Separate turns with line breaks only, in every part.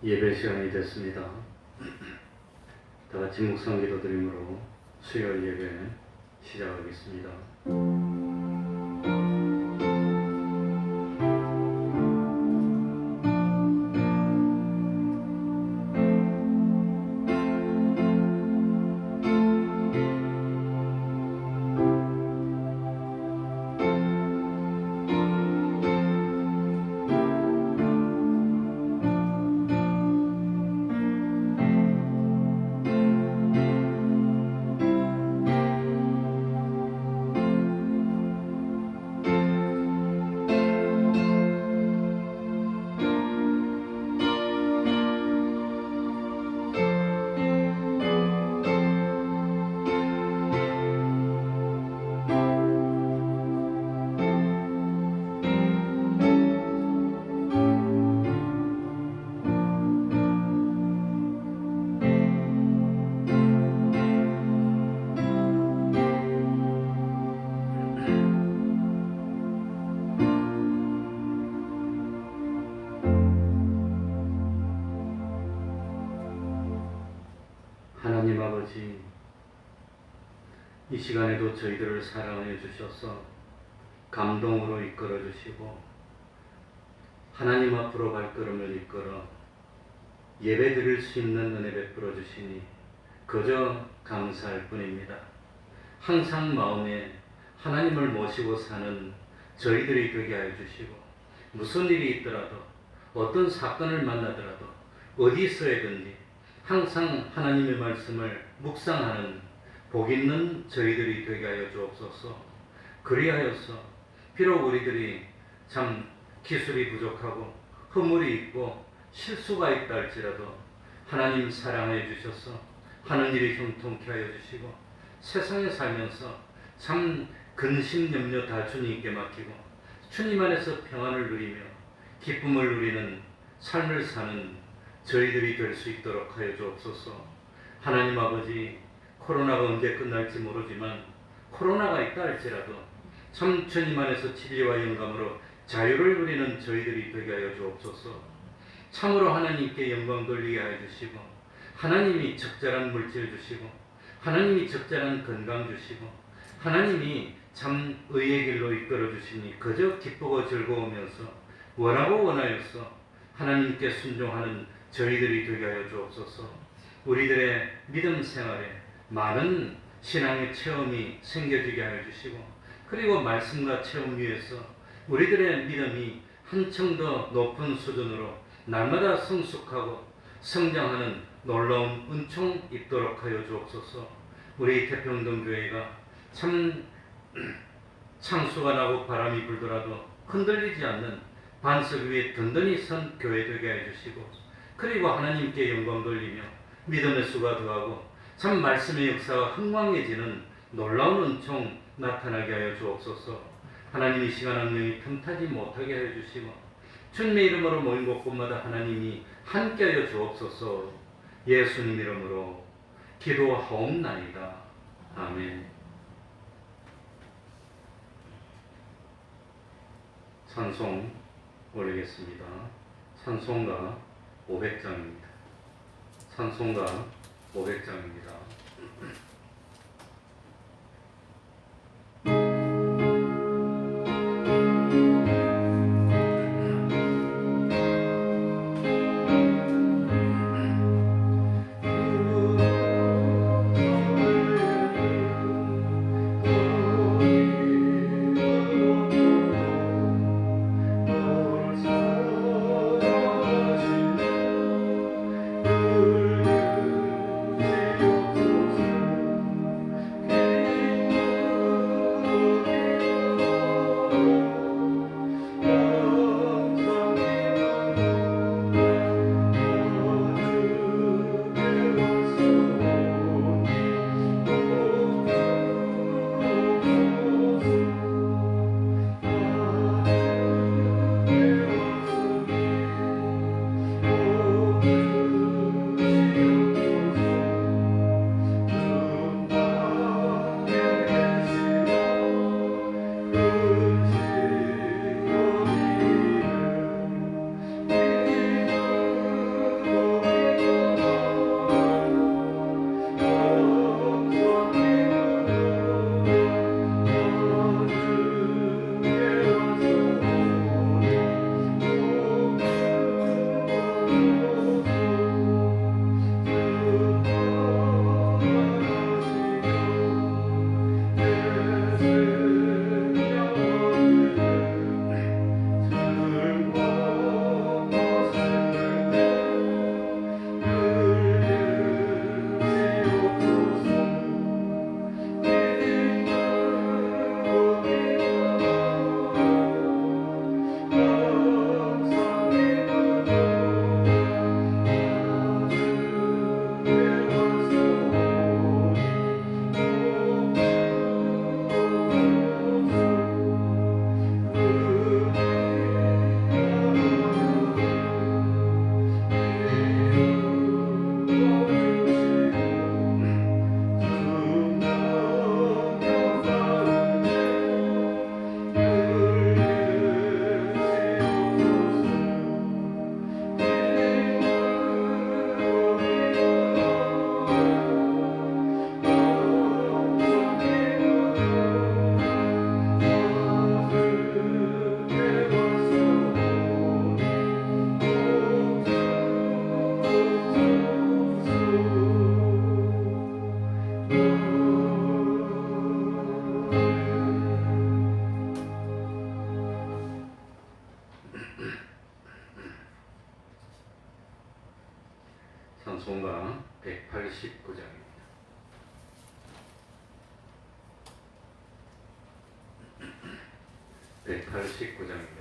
예배 시간이 됐습니다. 다 같이 묵상 기도 드림으로 수요일 예배 시작하겠습니다. 하나님 아버지, 이 시간에도 저희들을 사랑해 주셔서 감동으로 이끌어 주시고 하나님 앞으로 발걸음을 이끌어 예배 드릴 수 있는 은혜 베풀어 주시니 그저 감사할 뿐입니다. 항상 마음에 하나님을 모시고 사는 저희들이 되게 하여 주시고 무슨 일이 있더라도 어떤 사건을 만나더라도 어디 있어야든지 항상 하나님의 말씀을 묵상하는 복 있는 저희들이 되게 하여 주옵소서. 그리하여서 비록 우리들이 참 기술이 부족하고 허물이 있고 실수가 있다 할지라도 하나님 사랑해 주셔서 하는 일이 형통케 하여 주시고 세상에 살면서 참 근심 염려 다 주님께 맡기고 주님 안에서 평안을 누리며 기쁨을 누리는 삶을 사는 저희들이 될 수 있도록 하여 주옵소서. 하나님 아버지, 코로나가 언제 끝날지 모르지만 코로나가 있다 할지라도 참 주님 안에서 진리와 영감으로 자유를 누리는 저희들이 되게 하여 주옵소서. 참으로 하나님께 영광 돌리게 하여 주시고 하나님이 적절한 물질 주시고 하나님이 적절한 건강 주시고 하나님이 참 의의 길로 이끌어 주시니 그저 기쁘고 즐거우면서 원하고 원하여서 하나님께 순종하는 저희들이 되게 하여 주옵소서. 우리들의 믿음 생활에 많은 신앙의 체험이 생겨지게 하여 주시고 그리고 말씀과 체험 위에서 우리들의 믿음이 한층 더 높은 수준으로 날마다 성숙하고 성장하는 놀라운 은총 있도록 하여 주옵소서. 우리 태평동교회가 참 창수가 나고 바람이 불더라도 흔들리지 않는 반석 위에 든든히 선 교회 되게 하여 주시고 그리고 하나님께 영광 돌리며 믿음의 수가 더하고 참 말씀의 역사가 흥왕해지는 놀라운 은총 나타나게 하여 주옵소서. 하나님 이 시간 한 명이 틈타지 못하게 하여 주시고 주님의 이름으로 모인 곳곳마다 하나님이 함께하여 주옵소서. 예수님 이름으로 기도하옵나이다. 아멘. 찬송 올리겠습니다. 찬송가 500장입니다. 찬송가 500장입니다. 시가 189장입니다. (189장입니다)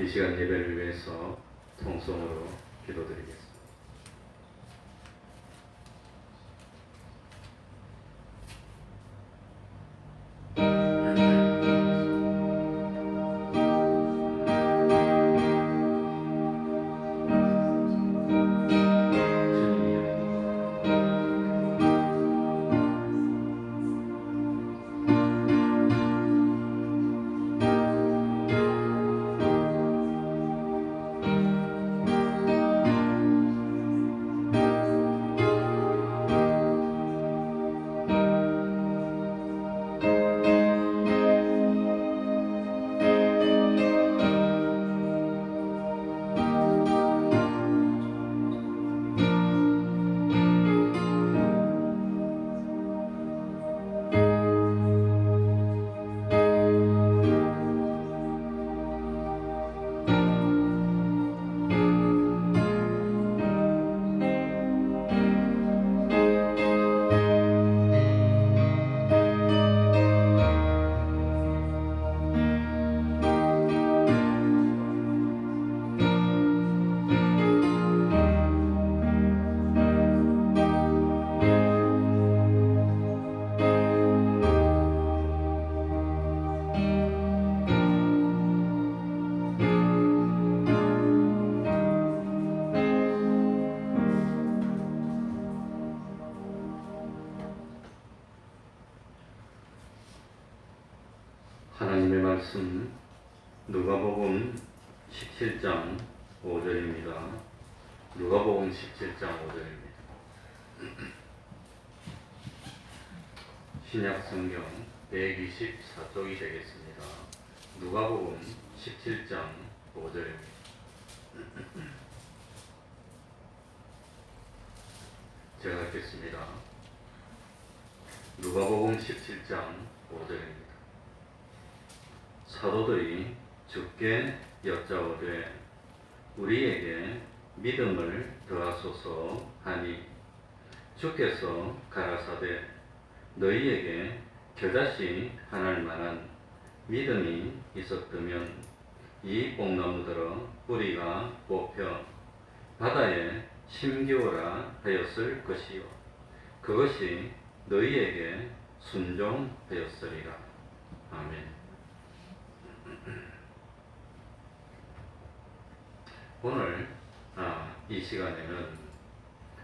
이 시간 예배를 위해서 통성으로 기도드리겠습니다. 하나님의 말씀 누가복음 17장 5절입니다. 누가복음 17장 5절입니다. 신약성경 124쪽이 되겠습니다. 누가복음 17장 5절입니다. 제가 읽겠습니다. 누가복음 17장 5절입니다. 사도들이 주께 여짜오되 우리에게 믿음을 더하소서 하니 주께서 가라사대 너희에게 겨자씨 하나일 만한 믿음이 있었다면 이 뽕나무들어 뿌리가 뽑혀 바다에 심기오라 하였을 것이요 그것이 너희에게 순종하였으리라. 아멘. 오늘 이 시간에는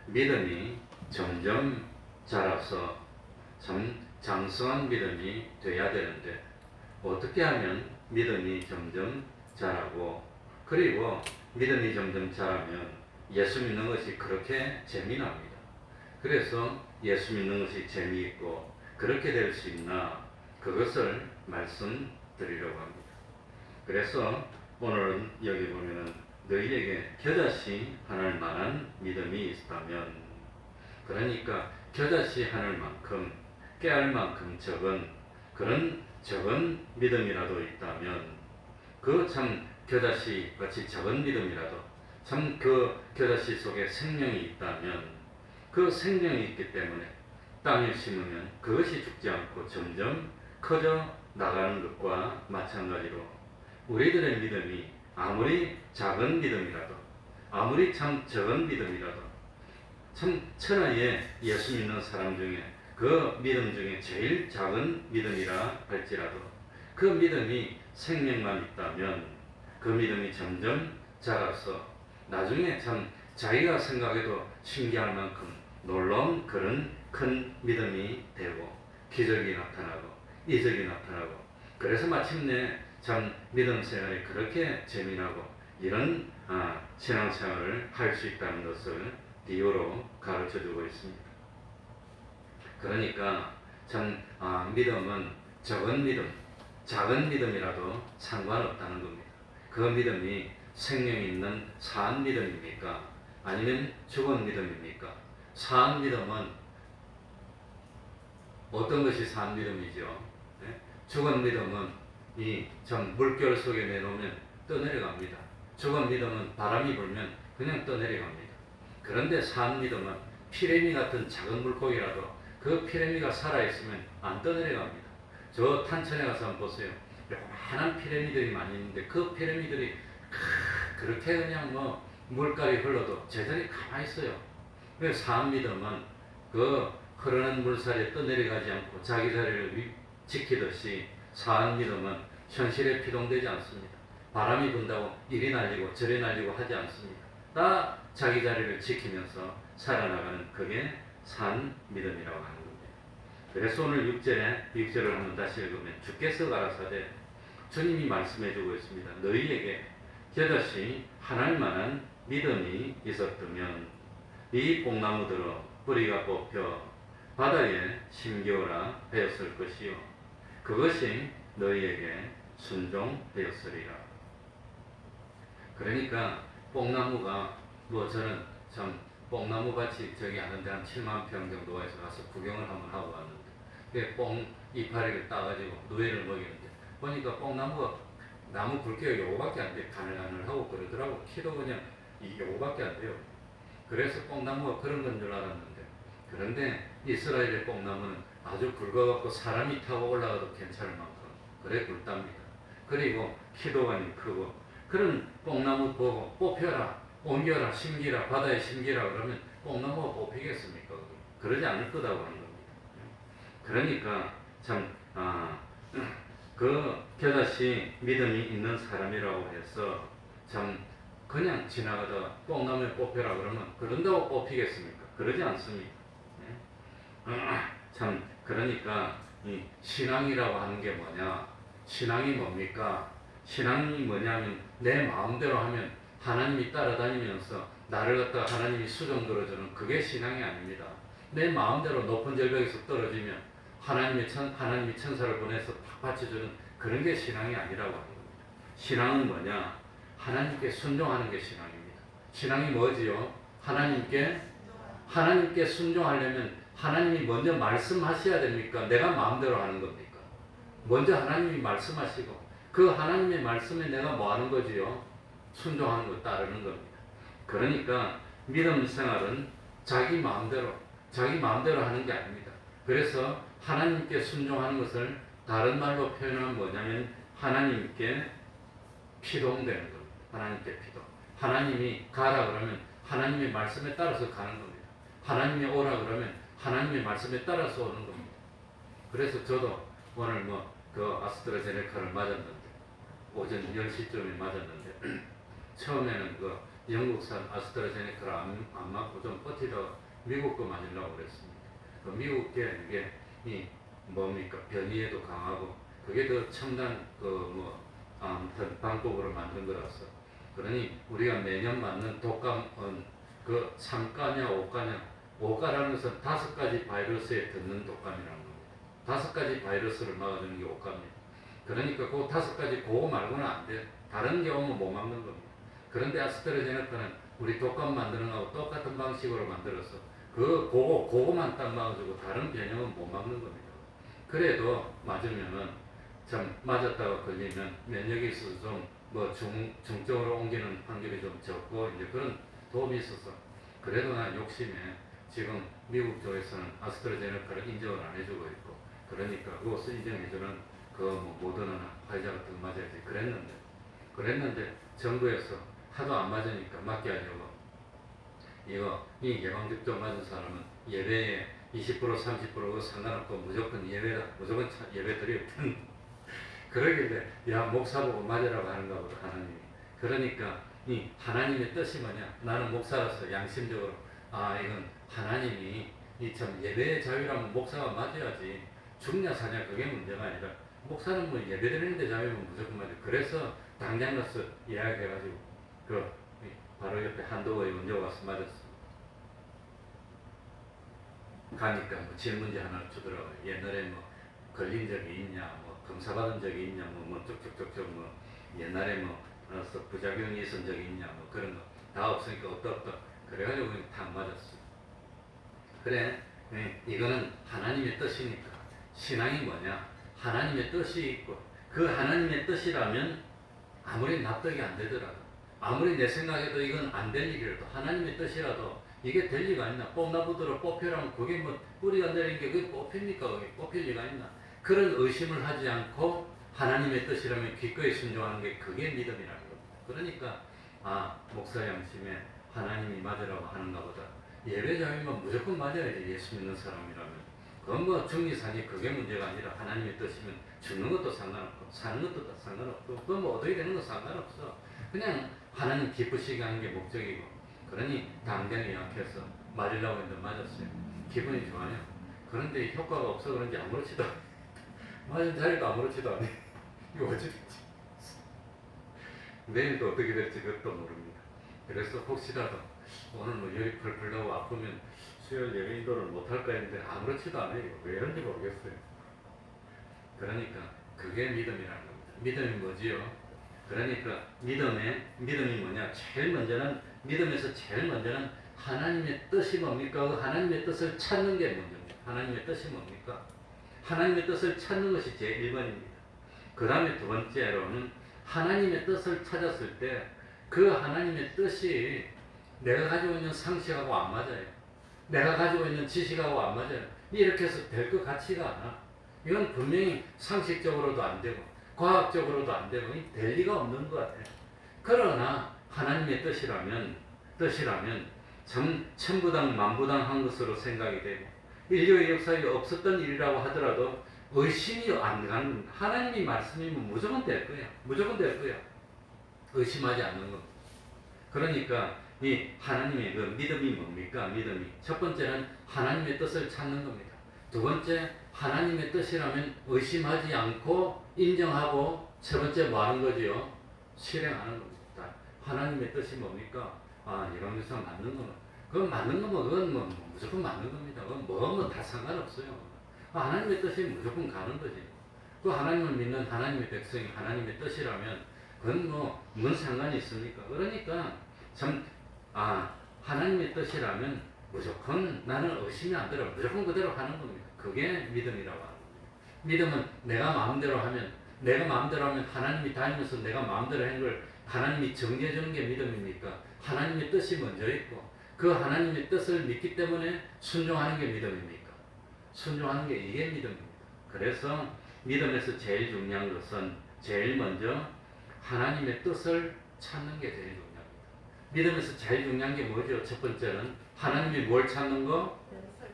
믿음이 점점 자라서 참 장성한 믿음이 돼야 되는데 어떻게 하면 믿음이 점점 자라고 그리고 믿음이 점점 자라면 예수 믿는 것이 그렇게 재미납니다. 그래서 예수 믿는 것이 재미있고 그렇게 될 수 있나 그것을 말씀드리려고 합니다. 그래서 오늘 여기 보면은 너희에게 겨자씨 하늘 만한 믿음이 있다면 그러니까 겨자씨 하늘 만큼 깨알 만큼 적은 믿음이라도 있다면 그 참 겨자씨 같이 적은 믿음이라도 참 그 겨자씨 속에 생명이 있다면 그 생명이 있기 때문에 땅에 심으면 그것이 죽지 않고 점점 커져 나가는 것과 마찬가지로 우리들의 믿음이 아무리 작은 믿음이라도 아무리 참 적은 믿음이라도 참 천하에 예수 믿는 사람 중에 그 믿음 중에 제일 작은 믿음이라 할지라도 그 믿음이 생명만 있다면 그 믿음이 점점 자라서 나중에 참 자기가 생각해도 신기할 만큼 놀라운 그런 큰 믿음이 되고 기적이 나타나고 이적이 나타나고 그래서 마침내 참 믿음 생활이 그렇게 재미나고 이런 신앙생활을 할 수 있다는 것을 비유로 가르쳐주고 있습니다. 그러니까 참 믿음은 적은 믿음, 작은 믿음이라도 상관없다는 겁니다. 그 믿음이 생명 있는 사한 믿음입니까? 아니면 죽은 믿음입니까? 사한 믿음은 어떤 것이 사한 믿음이죠? 네? 죽은 믿음은 이 참 물결 속에 내놓으면 떠내려갑니다. 죽은 믿음은 바람이 불면 그냥 떠내려갑니다. 그런데 사한 믿음은 피레미 같은 작은 물고기라도 그 피레미가 살아있으면 안 떠내려갑니다. 저 탄천에 가서 한번 보세요. 요만한 피레미들이 많이 있는데 그 피레미들이 그렇게 그냥 뭐 물가에 흘러도 제자리 가만히 있어요. 그래서 사한 믿음은 그 흐르는 물살에 떠내려가지 않고 자기 자리를 지키듯이 사한 믿음은 현실에 피동되지 않습니다. 바람이 분다고 이리 날리고 저리 날리고 하지 않습니다. 다 자기 자리를 지키면서 살아나가는 그게 산 믿음이라고 하는 겁니다. 그래서 오늘 6절을 한번 다시 읽으면 주께서 가라사대 주님이 말씀해주고 있습니다. 너희에게 겨자씨 하나일 만한 믿음이 있었다면 이 뽕나무들어 뿌리가 뽑혀 바다에 심겨라 하였을 것이요 그것이 너희에게 순종되었으리라. 그러니까 뽕나무가 뭐 저는 참 뽕나무 밭이 저기 하는데 한 7만 평 정도가 해서 가서 구경을 한번 하고 왔는데 그 뽕 이파리를 따가지고 누에를 먹이는데 보니까 뽕나무가 나무 굵기가 요거밖에 안 돼. 가늘가늘하고 그러더라고. 키도 그냥 요거밖에 안 돼요. 그래서 뽕나무가 그런 건 줄 알았는데 그런데 이스라엘의 뽕나무는 아주 굵어갖고 사람이 타고 올라가도 괜찮을 만큼 그래 굵답니다. 그리고 키도 많이 크고 그런 뽕나무 보고 뽑혀라, 옮겨라, 심기라, 바다에 심기라 그러면 뽕나무가 뽑히겠습니까? 그러지 않을 거다고 하는 겁니다. 그러니까 참 그 겨자씨 믿음이 있는 사람이라고 해서 참 그냥 지나가다가 뽕나무에 뽑혀라 그러면 그런다고 뽑히겠습니까? 그러지 않습니다. 참 그러니까 이 신앙이라고 하는 게 뭐냐? 신앙이 뭡니까? 신앙이 뭐냐면 내 마음대로 하면 하나님이 따라다니면서 나를 갖다가 하나님이 수종 들어주는 그게 신앙이 아닙니다. 내 마음대로 높은 절벽에서 떨어지면 하나님이 천사를 보내서 팍 받쳐주는 그런 게 신앙이 아니라고 하는 겁니다. 신앙은 뭐냐? 하나님께 순종하는 게 신앙입니다. 신앙이 뭐지요? 하나님께 순종하려면 하나님이 먼저 말씀하셔야 됩니까? 내가 마음대로 하는 겁니까? 먼저 하나님이 말씀하시고 그 하나님의 말씀에 내가 뭐 하는 거지요? 순종하는 거, 따르는 겁니다. 그러니까 믿음 생활은 자기 마음대로 하는 게 아닙니다. 그래서 하나님께 순종하는 것을 다른 말로 표현하면 뭐냐면 하나님께 피동되는 겁니다. 하나님께 피동. 하나님이 가라 그러면 하나님의 말씀에 따라서 가는 겁니다. 하나님이 오라 그러면 하나님의 말씀에 따라서 오는 겁니다. 그래서 저도 오늘 그 아스트라제네카를 맞았는데 오전 10시쯤에 맞았는데 처음에는 그 영국산 아스트라제네카를 안 맞고 좀 버티다가 미국 거 맞으려고 그랬습니다. 그 미국 게 이게 뭡니까? 변이에도 강하고 그게 더 첨단 아무튼 방법으로 만든 거라서 그러니 우리가 매년 맞는 독감은 그 3가냐 5가라는 것은 5가지 바이러스에 듣는 독감이라는 겁니다. 5가지 바이러스를 막아주는 게 5가입니다. 그러니까 그 5가지 그거 말고는 안 돼. 다른 게 오면 못 막는 겁니다. 그런데 아스트라제네카는 우리 독감 만드는 거하고 똑같은 방식으로 만들어서 그거만 딱 막아주고 다른 변형은 못 막는 겁니다. 그래도 맞으면은 참 맞았다가 걸리면 면역이 있어서 좀 중증으로 옮기는 확률이 좀 적고 이제 그런 도움이 있어서 그래도 난 욕심에 지금 미국 쪽에서는 아스트라제네카를 인정을 안 해주고 있고 그러니까 그것을 인정해주는 모더나나 화이자 같은 거 맞아야지 그랬는데 정부에서 하도 안 맞으니까 맞게 하려고 이 예방접종 맞은 사람은 예배에 20% 30% 상관없고 무조건 예배다 무조건 예배 드리겠다는 그러길래 야 목사 보고 맞으라고 하는가 보다 하나님이. 그러니까 이 하나님의 뜻이 뭐냐, 나는 목사라서 양심적으로 이건 하나님이 이 참 예배의 자유라면 목사가 맞아야지 죽냐 사냐 그게 문제가 아니라 목사는 예배 드리는데 자유면 무조건 맞아. 그래서 당장 가서 예약해가지고 바로 옆에 한도의 원조 가서 맞았어. 가니까 질문지 하나 주더라고요. 옛날에 걸린 적이 있냐, 검사받은 적이 있냐, 쭉쭉쭉쭉 옛날에 부작용이 있은 적이 있냐, 그런 거 다 없으니까 없다. 그래가지고 그냥 탁 맞았어. 그래, 이거는 하나님의 뜻이니까. 신앙이 뭐냐? 하나님의 뜻이 있고, 그 하나님의 뜻이라면 아무리 납득이 안 되더라도, 아무리 내 생각에도 이건 안 될 일이라도, 하나님의 뜻이라도 이게 될 리가 있나? 뽕나무들을 뽑히라면 그게 뿌리가 내린 게 그게 뽑힙니까? 그게 뽑힐 리가 있나? 그런 의심을 하지 않고 하나님의 뜻이라면 기꺼이 순종하는 게 그게 믿음이라는 겁니다. 그러니까 목사 양심에 하나님이 맞으라고 하는가 보다. 예배 자유면 무조건 맞아야지. 예수 믿는 사람이라면. 그건 중리사니 그게 문제가 아니라 하나님의 뜻이면 죽는 것도 상관없고 사는 것도 상관없고 그건 어떻게 되는 건 상관없어. 그냥 하나님 기쁘시게 하는 게 목적이고. 그러니 당장에 약해서 맞으려고 했는데 맞았어요. 기분이 좋아요. 그런데 효과가 없어 그런지 아무렇지도 않아요. 맞은 자리도 아무렇지도 않아요. 이거 어찌 됐지? 내일도 어떻게 될지 그것도 모릅니다. 그래서 혹시라도 오늘 열이 펄펄 나고 아프면 수요일 예배 인도를 못할까 했는데 아무렇지도 않아요. 왜 이런지 모르겠어요. 그러니까 그게 믿음이라는 겁니다. 믿음이 뭐지요? 그러니까 믿음이 뭐냐? 믿음에서 제일 먼저는 하나님의 뜻이 뭡니까? 그 하나님의 뜻을 찾는 게 먼저입니다. 하나님의 뜻이 뭡니까? 하나님의 뜻을 찾는 것이 제 1번입니다. 그 다음에 두 번째로는 하나님의 뜻을 찾았을 때 그 하나님의 뜻이 내가 가지고 있는 상식하고 안 맞아요. 내가 가지고 있는 지식하고 안 맞아요. 이렇게 해서 될 것 같지가 않아. 이건 분명히 상식적으로도 안 되고 과학적으로도 안 되고 될 리가 없는 것 같아요. 그러나 하나님의 뜻이라면 참 천부당 만부당한 것으로 생각이 되고 인류의 역사에 없었던 일이라고 하더라도 의심이 안 가는, 하나님이 말씀이면 무조건 될 거야. 무조건 될 거야. 의심하지 않는 겁니다. 그러니까 이 하나님의 그 믿음이 뭡니까? 믿음이 첫 번째는 하나님의 뜻을 찾는 겁니다. 두 번째, 하나님의 뜻이라면 의심하지 않고 인정하고 세 번째 뭐 하는 거지요? 실행하는 겁니다. 하나님의 뜻이 뭡니까? 아, 이런 것은 맞는 거면. 그건 맞는 거면 그건 뭐 무조건 맞는 겁니다. 그건 뭐면 다 상관없어요. 하나님의 뜻이 무조건 가는 거지. 그 하나님을 믿는 하나님의 백성이 하나님의 뜻이라면 그건 뭐 뭔 상관이 있습니까? 그러니까 참 하나님의 뜻이라면 무조건 나는 의심이 안 들어. 무조건 그대로 하는 겁니다. 그게 믿음이라고 하는 겁니다. 믿음은 내가 마음대로 하면 하나님이 다니면서 내가 마음대로 한 걸 하나님이 정리해 주는 게 믿음입니까? 하나님의 뜻이 먼저 있고 그 하나님의 뜻을 믿기 때문에 순종하는 게 믿음입니까? 순종하는 게 이게 믿음입니다. 그래서 믿음에서 제일 중요한 것은 제일 먼저 하나님의 뜻을 찾는 게 제일 중요합니다. 믿음에서 제일 중요한 게 뭐죠? 첫 번째는 하나님이 뭘 찾는 거?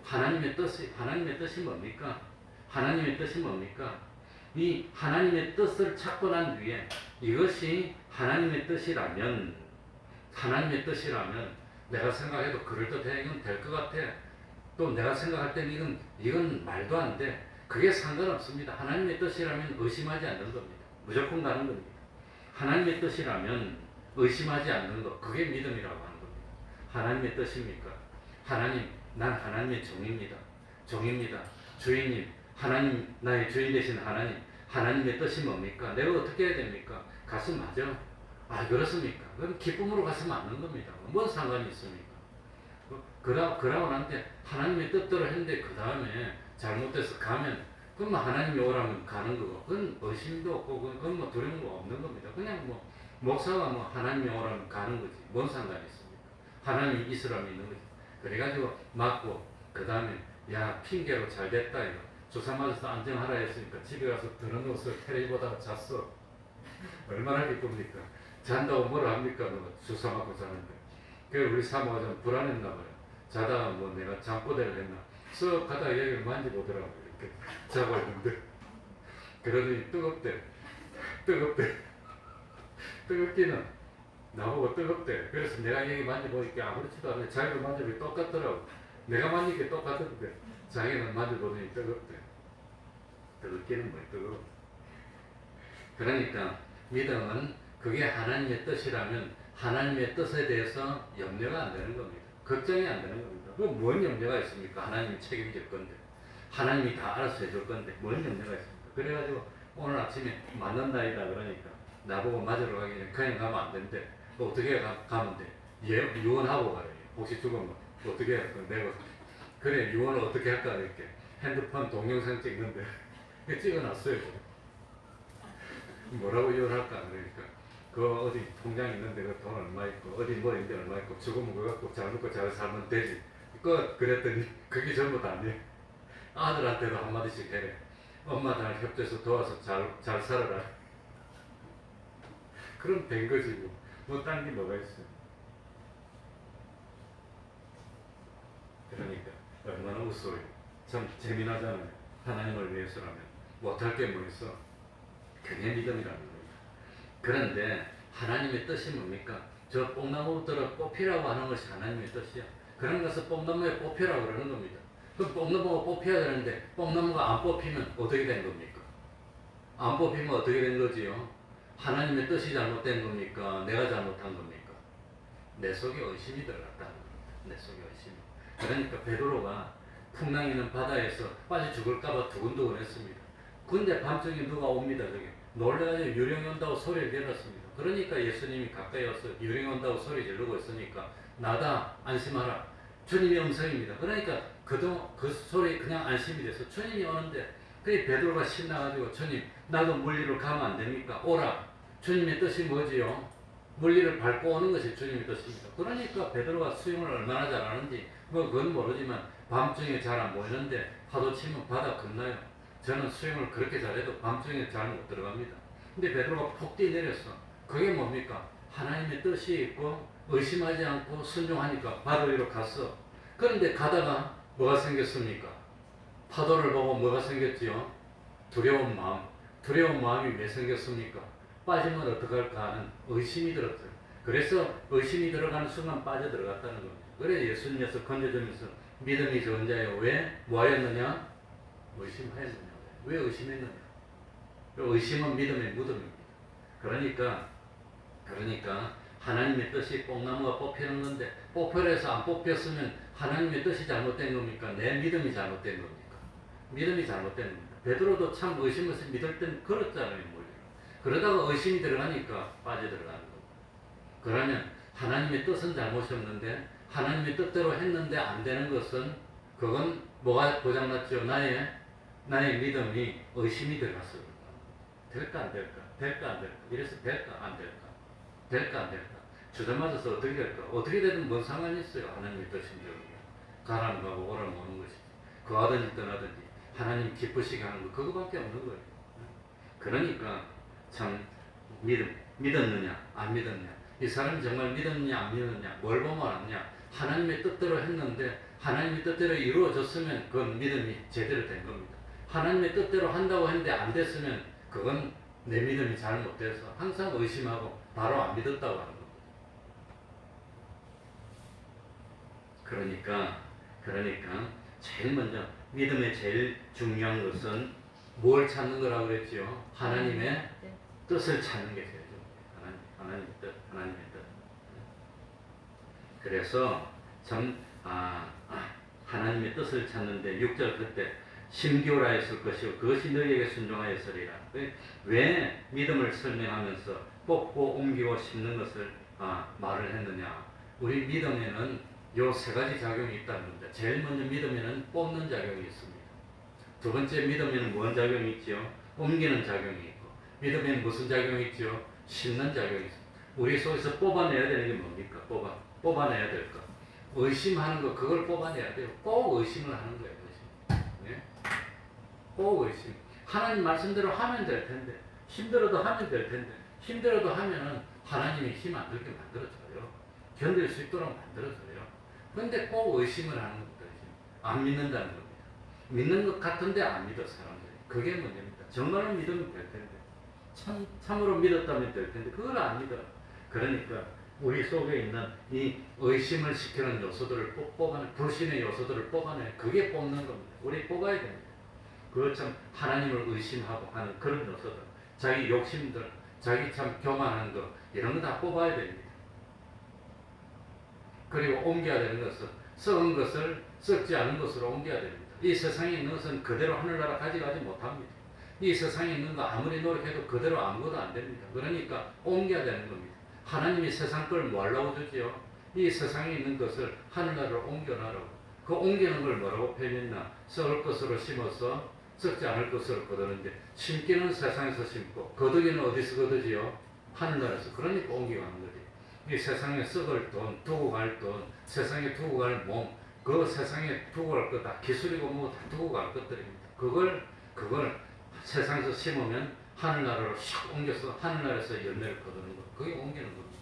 하나님의 뜻이 뭡니까? 하나님의 뜻이 뭡니까? 이 하나님의 뜻을 찾고 난 뒤에 이것이 하나님의 뜻이라면 내가 생각해도 그럴듯해. 이건 될 것 같아. 또 내가 생각할 때는 이건 말도 안 돼. 그게 상관없습니다. 하나님의 뜻이라면 의심하지 않는 겁니다. 무조건 가는 겁니다. 하나님의 뜻이라면 의심하지 않는 것. 그게 믿음이라고 하는 겁니다. 하나님의 뜻입니까? 난 하나님의 종입니다. 주인님, 하나님, 나의 주인 되신 하나님의 뜻이 뭡니까? 내가 어떻게 해야 됩니까? 가서 맞아. 그렇습니까? 그럼 기쁨으로 가서 맞는 겁니다. 뭔 상관이 있습니까? 그러고 난데 하나님의 뜻대로 했는데 그 다음에 잘못돼서 가면 그럼 하나님이 오라면 가는 거고 그건 의심도 없고 그건 뭐 두려움도 없는 겁니다. 그냥 뭐 목사가 뭐 하나님이 오라면 가는 거지. 뭔 상관이 있습니까? 하나님이 있으라면 있는 거지. 그래가지고 맞고 그 다음에 야 핑계로 잘 됐다 이거. 주사 맞아서 안정하라 했으니까 집에 가서 드는 옷을 테레비 보다가 잤어. 얼마나 기쁩니까? 잔다고 뭐라 합니까? 너 주사 맞고 자는데. 그래서 우리 사모가 좀 불안했나 봐요. 자다가 뭐 내가 잠꼬대를 했나. 쓱 가다가 여기를 만져보더라고요. 이렇게 자고 있는데. 그러더니 뜨겁대. 뜨겁기는 나보고 뜨겁대. 그래서 내가 여기 만져보니까 아무렇지도 않네. 자기가 만져보니 똑같더라고. 내가 만지게 똑같은데 자기는 만져보더니 뜨겁대. 뜨겁기는 뭐 뜨거워. 그러니까 믿음은 그게 하나님의 뜻이라면 하나님의 뜻에 대해서 염려가 안 되는 겁니다. 걱정이 안 되는 겁니다. 그럼 뭔 염려가 있습니까? 하나님이 책임질 건데. 하나님이 다 알아서 해줄 건데 뭔 염려가 있습니까? 그래가지고 오늘 아침에 맞는다이다 그러니까 나보고 맞으러 가기 전에 그냥 가면 안 된대. 어떻게 가면 돼? 유언하고 가요. 혹시 죽으면 어떻게 할까? 내가 그래 유언을 어떻게 할까? 이렇게 핸드폰 동영상 찍는데 찍어놨어요. 뭐라고 유언할까? 그러니까 그 어디 통장 있는데 그 돈 얼마 있고 어디 뭐 있는데 얼마 있고 죽으면 그거 갖고 잘 먹고 잘 살면 되지. 그랬더니 그게 전부 다 아니에요. 아들한테도 한마디씩 해래. 엄마 잘 협조해서 도와서 잘 살아라. 그럼 된 거지 뭐. 뭐 딴 게 뭐가 있어. 그러니까 얼마나 웃어요. 참 재미나잖아요. 하나님을 위해서라면 못할 게 뭐 있어. 그게 믿음이라는 겁니다. 그런데 하나님의 뜻이 뭡니까? 저 뽕나무부터 뽑히라고 하는 것이 하나님의 뜻이야. 그런 것을 뽕나무에 뽑히라고 그러는 겁니다. 그럼 뽕나무가 뽑혀야 되는데 뽕나무가 안 뽑히면 어떻게 된 겁니까? 안 뽑히면 어떻게 된 거지요? 하나님의 뜻이 잘못된 겁니까? 내가 잘못한 겁니까? 내 속에 의심이 들어갔다는 겁니다. 내 속에 의심이. 그러니까 베드로가 풍랑 있는 바다에서 빠져 죽을까봐 두근두근 했습니다. 근데 밤중에 누가 옵니다. 저기 놀래가지고 유령이 온다고 소리를 질렀습니다. 그러니까 예수님이 가까이 와서 유령이 온다고 소리 지르고 있으니까 나다 안심하라. 주님의 음성입니다. 그러니까 그 소리 그냥 안심이 돼서 주님이 오는데 그 베드로가 신나가지고 주님 나도 물리로 가면 안 됩니까? 오라. 주님의 뜻이 뭐지요? 물리를 밟고 오는 것이 주님의 뜻입니다. 그러니까 베드로가 수영을 얼마나 잘하는지 뭐 그건 모르지만 밤중에 잘 안 보이는데 파도 치면 바다 건너요. 저는 수영을 그렇게 잘해도 밤중에 잘 못 들어갑니다. 근데 베드로가 폭 뛰내렸어. 그게 뭡니까? 하나님의 뜻이 있고 의심하지 않고 순종하니까 바로 위로 갔어. 그런데 가다가 뭐가 생겼습니까? 파도를 보고 뭐가 생겼지요? 두려운 마음. 두려운 마음이 왜 생겼습니까? 빠지면 어떡할까 하는 의심이 들었어요. 그래서 의심이 들어가는 순간 빠져들어갔다는 겁니다. 그래 예수님께서 건져주면서 믿음이 좋은 자여 왜? 뭐 하였느냐? 의심하였느냐? 왜 의심했느냐? 의심은 믿음의 무덤입니다. 그러니까 하나님의 뜻이 뽕나무가 뽑히는 건데 뽑혀서 안 뽑혔으면 하나님의 뜻이 잘못된 겁니까? 내 믿음이 잘못된 겁니까? 믿음이 잘못된 겁니다. 베드로도 참 의심해서 믿을 땐 그렇잖아요. 그러다가 의심이 들어가니까 빠져들어가는 겁니다. 그러면 하나님의 뜻은 잘못이 없는데 하나님의 뜻대로 했는데 안 되는 것은 그건 뭐가 고장났죠? 나의 믿음이 의심이 들어갔어. 될까 안 될까? 될까 안 될까? 이래서 될까 안 될까? 될까 안 될까? 주저 맞아서 어떻게 될까? 어떻게 되든 뭔 상관이 있어요. 하나님의 뜻인데 가라는 거하고 오라는 오는 것이지. 거하든지 떠나든지 하나님 기쁘시게 하는 거 그거밖에 없는 거예요. 그러니까 참 믿었느냐 안 믿었냐, 이 사람이 정말 믿었느냐 안 믿었느냐, 뭘 보면 아느냐, 하나님의 뜻대로 했는데 하나님의 뜻대로 이루어졌으면 그건 믿음이 제대로 된 겁니다. 하나님의 뜻대로 한다고 했는데 안 됐으면 그건 내 믿음이 잘못돼서 항상 의심하고 바로 안 믿었다고 하는 겁니다. 그러니까 제일 먼저 믿음의 제일 중요한 것은 뭘 찾는 거라고 그랬죠? 하나님의 뜻을 찾는 게 제일 중요해요. 하나님의 뜻. 그래서 참 하나님의 뜻을 찾는데 6절 그때 심기오라 했을 것이요 그것이 너희에게 순종하였으리라. 왜 믿음을 설명하면서 뽑고 옮기고 심는 것을 말을 했느냐? 우리 믿음에는 요 세 가지 작용이 있다는 겁니다. 제일 먼저 믿음에는 뽑는 작용이 있습니다. 두 번째 믿음에는 뭔 작용이 있죠? 옮기는 작용이 있고, 믿음에는 무슨 작용이 있죠? 심는 작용이 있습니다. 우리 속에서 뽑아내야 되는 게 뭡니까? 뽑아내야 될 것. 의심하는 거, 그걸 뽑아내야 돼요. 꼭 의심을 하는 거예요. 의심. 네? 꼭 의심. 하나님 말씀대로 하면 될 텐데, 힘들어도 하면 될 텐데, 힘들어도 하면은 하나님이 힘 안 들게 만들어줘요. 견딜 수 있도록 만들어줘요. 근데 꼭 의심을 하는 겁니다. 안 믿는다는 겁니다. 믿는 것 같은데 안 믿어, 사람들이. 그게 문제입니다. 정말로 믿으면 될 텐데. 참으로 믿었다면 될 텐데, 그걸 안 믿어. 그러니까, 우리 속에 있는 이 의심을 시키는 요소들을 불신의 요소들을 뽑아내, 그게 뽑는 겁니다. 우리 뽑아야 됩니다. 그거 참 하나님을 의심하고 하는 그런 요소들, 자기 욕심들, 자기 참 교만한 거, 이런 거 다 뽑아야 됩니다. 그리고 옮겨야 되는 것은 썩은 것을 썩지 않은 것으로 옮겨야 됩니다. 이 세상에 있는 것은 그대로 하늘나라 가져가지 못합니다. 이 세상에 있는 거 아무리 노력해도 그대로 아무것도 안 됩니다. 그러니까 옮겨야 되는 겁니다. 하나님이 세상 걸 뭐 하려고 주지요? 이 세상에 있는 것을 하늘나라로 옮겨놔라고. 그 옮기는 걸 뭐라고 표현했나? 썩을 것으로 심어서 썩지 않을 것으로 거두는데, 심기는 세상에서 심고 거두기는 어디서 거두지요? 하늘나라에서. 그러니까 옮겨가는 거지. 이 세상에 썩을 돈, 두고 갈 돈, 세상에 두고 갈 몸, 그 세상에 두고 갈 것 다 기술이고 뭐 다 두고 갈 것들입니다. 그걸 세상에서 심으면 하늘나라로 슉 옮겨서 하늘나라에서 열매를 거두는 것. 그게 옮기는 겁니다.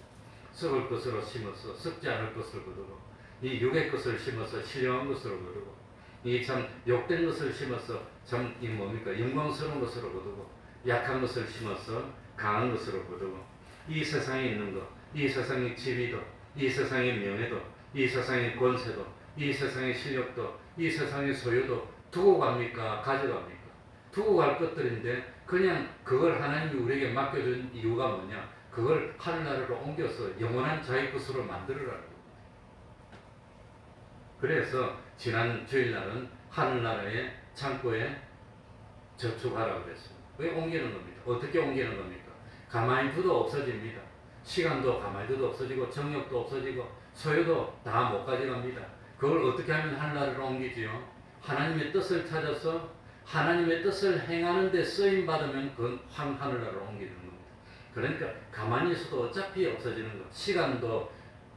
썩을 것으로 심어서 썩지 않을 것을 거두고, 이 육의 것을 심어서 신령한 것으로 거두고, 이 참 욕된 것을 심어서 참 이 뭡니까? 영광스러운 것으로 거두고, 약한 것을 심어서 강한 것으로 거두고, 이 세상에 있는 것, 이 세상의 지위도, 이 세상의 명예도, 이 세상의 권세도, 이 세상의 실력도, 이 세상의 소유도 두고 갑니까? 가져갑니까? 두고 갈 것들인데 그냥 그걸 하나님이 우리에게 맡겨준 이유가 뭐냐? 그걸 하늘나라로 옮겨서 영원한 자기 것으로 만들으라는 겁니다. 그래서 지난 주일날은 하늘나라의 창고에 저축하라고 그랬습니다. 왜 옮기는 겁니까? 어떻게 옮기는 겁니까? 가만히 두도 없어집니다. 시간도 가만히 두도 없어지고 정력도 없어지고 소유도 다 못 가져갑니다. 그걸 어떻게 하면 하늘나라로 옮기지요? 하나님의 뜻을 찾아서 하나님의 뜻을 행하는 데 쓰임받으면 그건 하늘나라로 옮기는 겁니다. 그러니까 가만히 있어도 어차피 없어지는 것. 시간도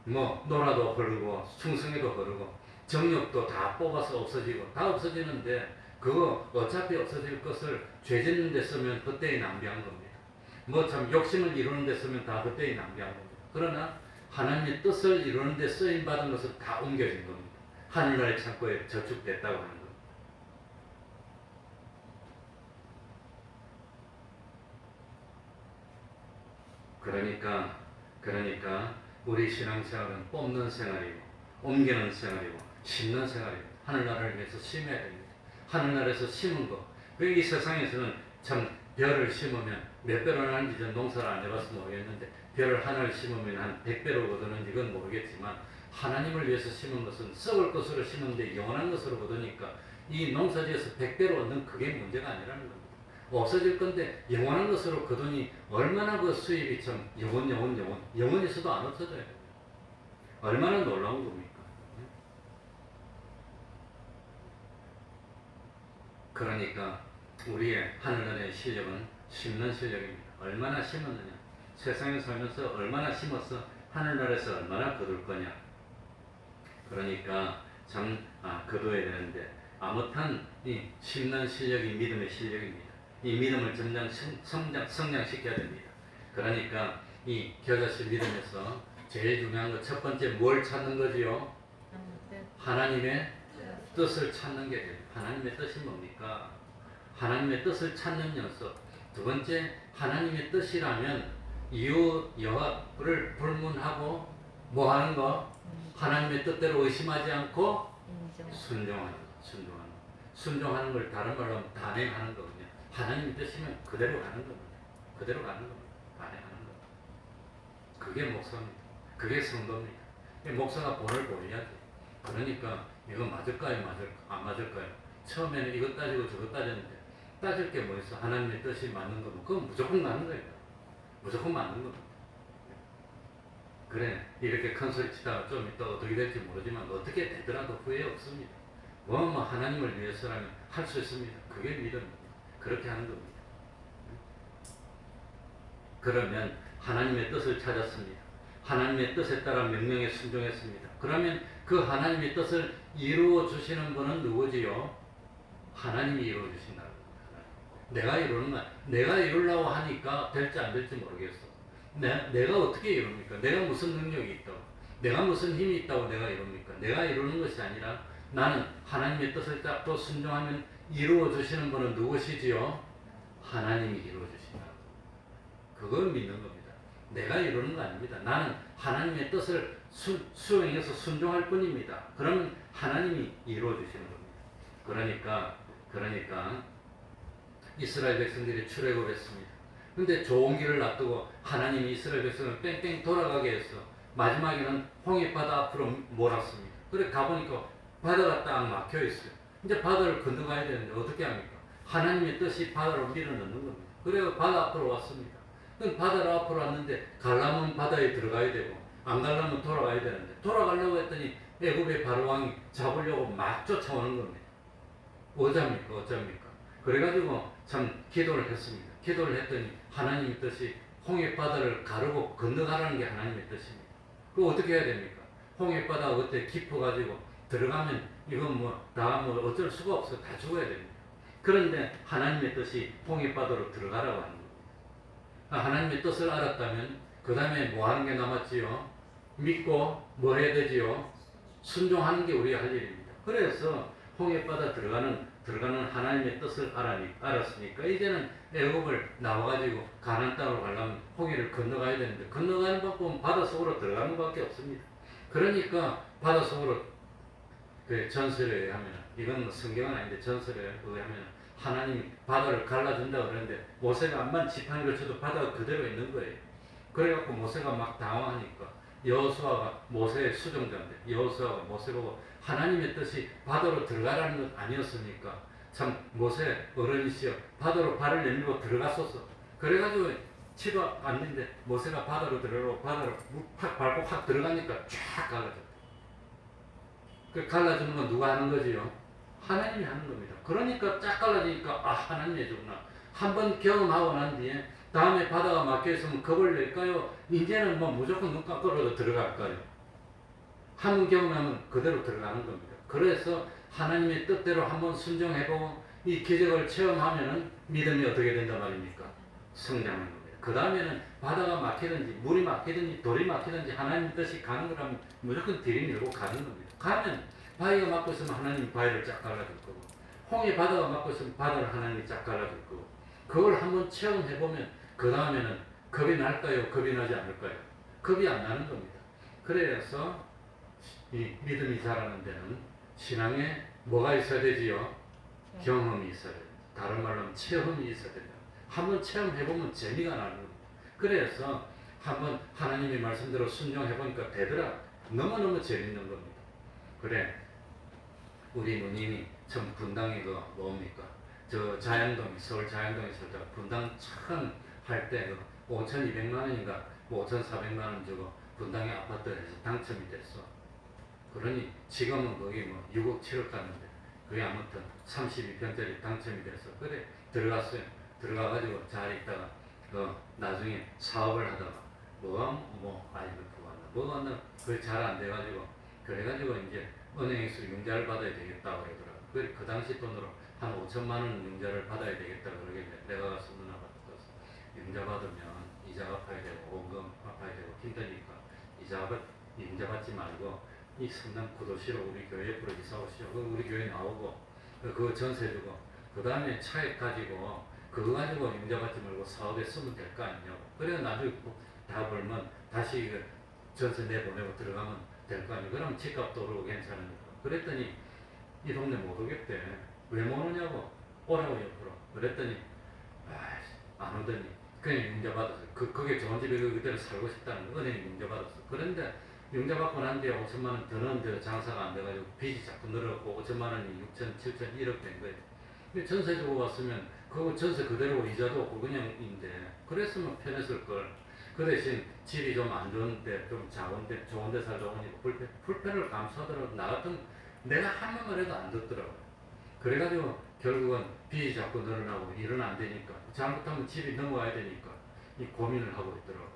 뭐 노라도 흐르고 충성에도 흐르고 정력도 다 뽑아서 없어지고 다 없어지는데, 그거 어차피 없어질 것을 죄 짓는 데 쓰면 헛되이 낭비한 겁니다. 뭐 참 욕심을 이루는 데 쓰면 다 헛되이 낭비한 겁니다. 그러나 하나님의 뜻을 이루는 데 쓰임받은 것은 다 옮겨진 겁니다. 하늘나라의 창고에 저축됐다고 하는 겁니다. 그러니까 우리 신앙생활은 뽑는 생활이고 옮기는 생활이고 심는 생활입니다. 하늘나라를 위해서 심어야 됩니다. 하늘나라에서 심은 거. 이 세상에서는 참 벼를 심으면 몇 배로 나는지 전 농사를 안 해봐서 모르겠는데 벼를 하나를 심으면 한 100배로 거두는지 그건 모르겠지만 하나님을 위해서 심은 것은 썩을 것으로 심은데 영원한 것으로 거두니까 이 농사지에서 100배로 얻는 그게 문제가 아니라는 겁니다. 없어질 건데 영원한 것으로 거두니 얼마나 그 수입이 참 영원히 있어도 안 없어져야 됩니다. 얼마나 놀라운 겁니까? 그러니까 우리의 하늘나라의 실력은 심는 실력입니다. 얼마나 심었느냐, 세상에 살면서 얼마나 심어서 하늘나라에서 얼마나 거둘 거냐. 그러니까 거둬야 되는데 아무튼 이 심는 실력이 믿음의 실력입니다. 이 믿음을 점점 성장시켜야 됩니다. 그러니까 이 겨자씨 믿음에서 제일 중요한 거 첫 번째 뭘 찾는 거지요? 하나님의 뜻을 찾는 게 돼요. 하나님의 뜻이 뭡니까? 하나님의 뜻을 찾는 연습. 두 번째, 하나님의 뜻이라면 이웃 여합을 불문하고 뭐 하는 거? 하나님의 뜻대로 의심하지 않고 순종하는 거. 순종하는 걸 다른 말로 하면 단행하는 거거든요. 하나님의 뜻이면 그대로 가는 겁니다. 그대로 가는 겁니다. 단행하는 겁니다. 그게 목사입니다. 그게 성도입니다. 목사가 본을 보여야지. 그러니까 이거 맞을까요? 안 맞을까요? 처음에는 이것 따지고 저것 따졌는데 따질 게 뭐 있어? 하나님의 뜻이 맞는 거면 그건 무조건 맞는 거예요. 무조건 맞는 겁니다. 그래, 이렇게 큰 소리 치다가 좀 이따 어떻게 될지 모르지만 어떻게 되더라도 후회 없습니다. 뭐 하나님을 위해서라면 할 수 있습니다. 그게 믿음입니다. 그렇게 하는 겁니다. 그러면 하나님의 뜻을 찾았습니다. 하나님의 뜻에 따라 명령에 순종했습니다. 그러면 그 하나님의 뜻을 이루어 주시는 분은 누구지요? 하나님이 이루어 주신다는 겁니다. 내가 이루는 거야. 내가 이루려고 하니까 될지 안 될지 모르겠어. 내가 어떻게 이룹니까? 내가 무슨 능력이 있다고? 내가 무슨 힘이 있다고 내가 이룹니까? 내가 이루는 것이 아니라 나는 하나님의 뜻을 잡고 순종하면 이루어 주시는 분은 누구시지요? 하나님이 이루어 주신다. 그걸 믿는 겁니다. 내가 이루는 거 아닙니다. 나는 하나님의 뜻을 수행해서 순종할 뿐입니다. 그러면 하나님이 이루어 주시는 겁니다. 그러니까 이스라엘 백성들이 출애굽했습니다. 근데 좋은 길을 놔두고 하나님이 이스라엘 백성을 뺑뺑 돌아가게 해서 마지막에는 홍해바다 앞으로 몰았습니다. 그래 가보니까 바다가 딱 막혀 있어요. 이제 바다를 건너가야 되는데 어떻게 합니까? 하나님의 뜻이 바다로 밀어넣는 겁니다. 그래서 바다 앞으로 왔습니다. 그럼 바다로 앞으로 왔는데 가려면 바다에 들어가야 되고 안 가려면 돌아가야 되는데 돌아가려고 했더니 애굽의 바로왕이 잡으려고 막 쫓아오는 겁니다. 어쩝니까? 그래가지고 참 기도를 했습니다. 기도를 했더니 하나님의 뜻이 홍해바다를 가르고 건너가라는 게 하나님의 뜻입니다. 그거 어떻게 해야 됩니까? 홍해바다가 그때 깊어가지고 들어가면 이건 다 어쩔 수가 없어. 다 죽어야 됩니다. 그런데 하나님의 뜻이 홍해바다로 들어가라고 하는 겁니다. 하나님의 뜻을 알았다면 그 다음에 뭐 하는 게 남았지요? 믿고 뭐 해야 되지요? 순종하는 게 우리가 할 일입니다. 그래서 홍해바다 들어가는 하나님의 뜻을 알았으니까 이제는 애굽을 나와가지고 가나안 땅으로 가려면 홍해를 건너가야 되는데 건너가는 방법은 바닷속으로 들어가는 밖에 없습니다. 그러니까 바닷속으로 그 전설에 의하면 이건 성경은 아닌데 전설에 의하면 하나님이 바다를 갈라준다 그러는데 모세가 암만 지팡이를 쳐도 바다가 그대로 있는 거예요. 그래갖고 모세가 막 당황하니까 여호수아가 모세의 수종자인데 여호수아가 모세 보고 하나님의 뜻이 바다로 들어가라는 것 아니었습니까? 참 모세 어른이시여 바다로 발을 내밀고 들어갔었어. 그래가지고 치도 않는데 모세가 바다로 들어가고 바다로 확 밟고 확 들어가니까 쫙 갈라졌다. 그 갈라주는 건 누가 하는 거지요? 하나님이 하는 겁니다. 그러니까 쫙 갈라지니까 하나님이 해주구나. 한번 경험하고 난 뒤에 다음에 바다가 막혀있으면 겁을 낼까요? 이제는 무조건 눈 깜빡여도 들어갈까요? 한번 경험하면 그대로 들어가는 겁니다. 그래서 하나님의 뜻대로 한번 순종해보고 이 기적을 체험하면은 믿음이 어떻게 된단 말입니까? 성장하는 겁니다. 그 다음에는 바다가 막히든지 물이 막히든지 돌이 막히든지 하나님 뜻이 가는 거라면 무조건 들이밀고 가는 겁니다. 가면 바위가 막고 있으면 하나님이 바위를 쫙 갈라줄 거고 홍해 바다가 막고 있으면 바다를 하나님이 쫙 갈라줄 거고 그걸 한번 체험해보면 그 다음에는 겁이 날까요? 겁이 나지 않을까요? 겁이 안 나는 겁니다. 그래서 이 믿음이 자라는 데는 신앙에 뭐가 있어야 되지요? 경험이 있어야 됩니다. 다른 말로 하면 체험이 있어야 됩니다. 한번 체험해보면 재미가 나는 겁니다. 그래서 한번 하나님의 말씀대로 순종해보니까 되더라. 너무너무 재밌는 겁니다. 그래, 우리 누님이 전 분당이 그 뭡니까? 저 자양동, 서울 자양동에 살다가 분당 처음 할 때 그 5,200만 원인가 5,400만 원 주고 분당에 아파트에서 당첨이 됐어. 그러니 지금은 거기 뭐 6억 7억 갔는데 그게 아무튼 32평짜리 당첨이 돼서 그래 들어갔어요. 들어가가지고 잘 있다가 나중에 사업을 하다가 IMF 왔나 뭐가 왔나 그게 잘 안 돼가지고 그래가지고 이제 은행에서 융자를 받아야 되겠다 그러더라고. 그 당시 돈으로 한 5천만 원 융자를 받아야 되겠다 그러길래 내가 가서 누나가 가서 융자 받으면 이자 갚아야 되고 원금 갚아야 되고 힘드니까 융자 받지 말고 이 성남 구도시로 우리 교회 옆으로 이사 오시오. 우리 교회 나오고 그거 전세 주고 그 다음에 차액 가지고 그거 가지고 융자 받지 말고 사업에 쓰면 될 거 아니냐고. 그래 나중에 다 벌면 다시 그 전세 내보내고 들어가면 될 거 아니에요. 그럼 집값도 오르고 괜찮으니까. 그랬더니 이 동네 못 오겠대. 왜 못 오냐고. 오라고 옆으로. 그랬더니 안 오더니 그냥 융자 받았어요. 그게 좋은 집에 그대로 살고 싶다는 거. 은행에 융자 받았어. 그런데 융자 받고 난 뒤에 5천만 원 더 넣은데도 장사가 안 돼가지고 빚이 자꾸 늘어갖고 5천만 원이 6천, 7천, 1억 된 거예요. 전세 주고 왔으면 그거 전세 그대로 이자도 없고 그냥인데 그랬으면 편했을 걸. 그 대신 집이 좀 안 좋은데 좀 작은데 좋은데 살다 보니까 불편을 감수하더라도 나 같은 내가 한 번만 해도 안 듣더라고요. 그래가지고 결국은 빚이 자꾸 늘어나고 일은 안 되니까 잘못하면 집이 넘어가야 되니까 이 고민을 하고 있더라고.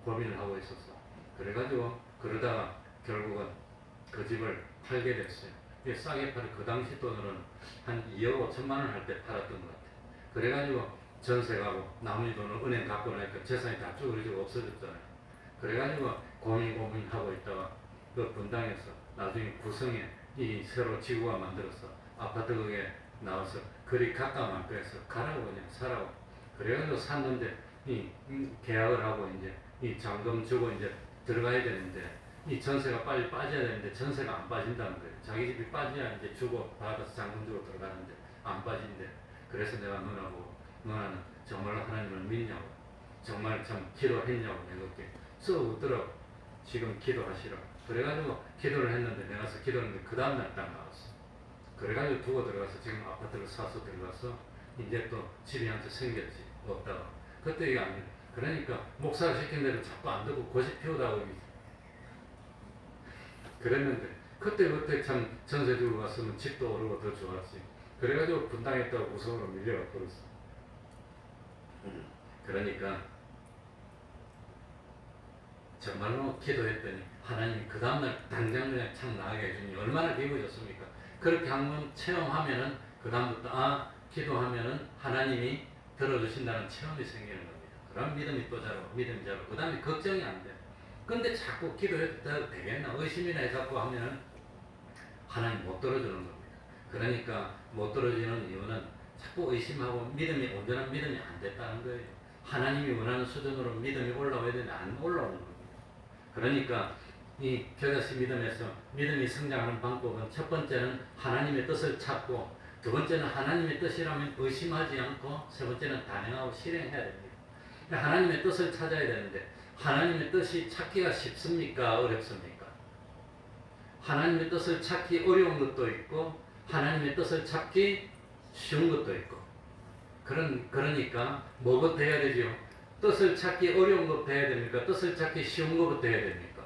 고민을 하고 있었어. 그래가지고 그러다가 결국은 그 집을 팔게 됐어요. 싸게 팔이 그 당시 돈으로는 한 2억 5천만 원 할 때 팔았던 것 같아요. 그래가지고 전세 가고 나머지 돈을 은행 갖고 나니까 재산이 다 쭈그리고 없어졌잖아요. 그래가지고 고민하고 있다가 그 분당에서 나중에 구성에 이 새로 지구가 만들어서 아파트 그게 나와서 그리 가까운 거에서 가라고 그냥 사라고. 그래가지고 샀는데 이 계약을 하고 이제 이 잔금 주고 이제 들어가야 되는데 이 전세가 빨리 빠져야 되는데 전세가 안 빠진다는 거예요. 자기 집이 빠져야 이제 주고 받아서 잔금 주고 들어가는데 안 빠진대. 그래서 내가 누나는 정말로 하나님을 믿냐고 정말 참 기도했냐고 내가 그렇게 써 웃더라고. 지금 기도하시라. 그래가지고 기도를 했는데 내가 가서 기도했는데 그 다음날 딱 나왔어. 그래가지고 두고 들어가서 지금 아파트를 사서 들어가서 이제 또 집이 한 채 생겼지. 없다가 그때 이게 아니야. 그러니까 목사가 시킨 대로 자꾸 안 듣고 고집 피우다고 그랬는데 그때 참 전세 주고 갔으면 집도 오르고 더 좋았지. 그래가지고 분당했다고 우성으로 밀려가 버렸어. 그러니까 정말로 기도했더니 하나님이 그 다음날 당장 그냥 참 나가게 해주니 얼마나 기분이 좋습니까? 그렇게 한번 체험하면은 그 다음부터 기도하면은 하나님이 들어주신다는 체험이 생기는 겁니다. 그럼 믿음이 또 자라고 믿음이 자라고 그 다음에 걱정이 안 돼. 근데 자꾸 기도해도 되겠나? 의심이나 해갖고 하면은 하나님 못 들어주는 겁니다. 그러니까 못 들어주는 이유는 자꾸 의심하고 온전한 믿음이 안 됐다는 거예요. 하나님이 원하는 수준으로 믿음이 올라와야 되는데 안 올라오는 겁니다. 그러니까 이 겨자씨 믿음에서 믿음이 성장하는 방법은 첫 번째는 하나님의 뜻을 찾고 두 번째는 하나님의 뜻이라면 의심하지 않고 세 번째는 단행하고 실행해야 됩니다. 하나님의 뜻을 찾아야 되는데 하나님의 뜻이 찾기가 쉽습니까? 어렵습니까? 하나님의 뜻을 찾기 어려운 것도 있고 하나님의 뜻을 찾기 쉬운 것도 있고 그러니까 뭐부터 해야 되죠? 뜻을 찾기 어려운 것부터 해야 됩니까? 뜻을 찾기 쉬운 것부터 해야 됩니까?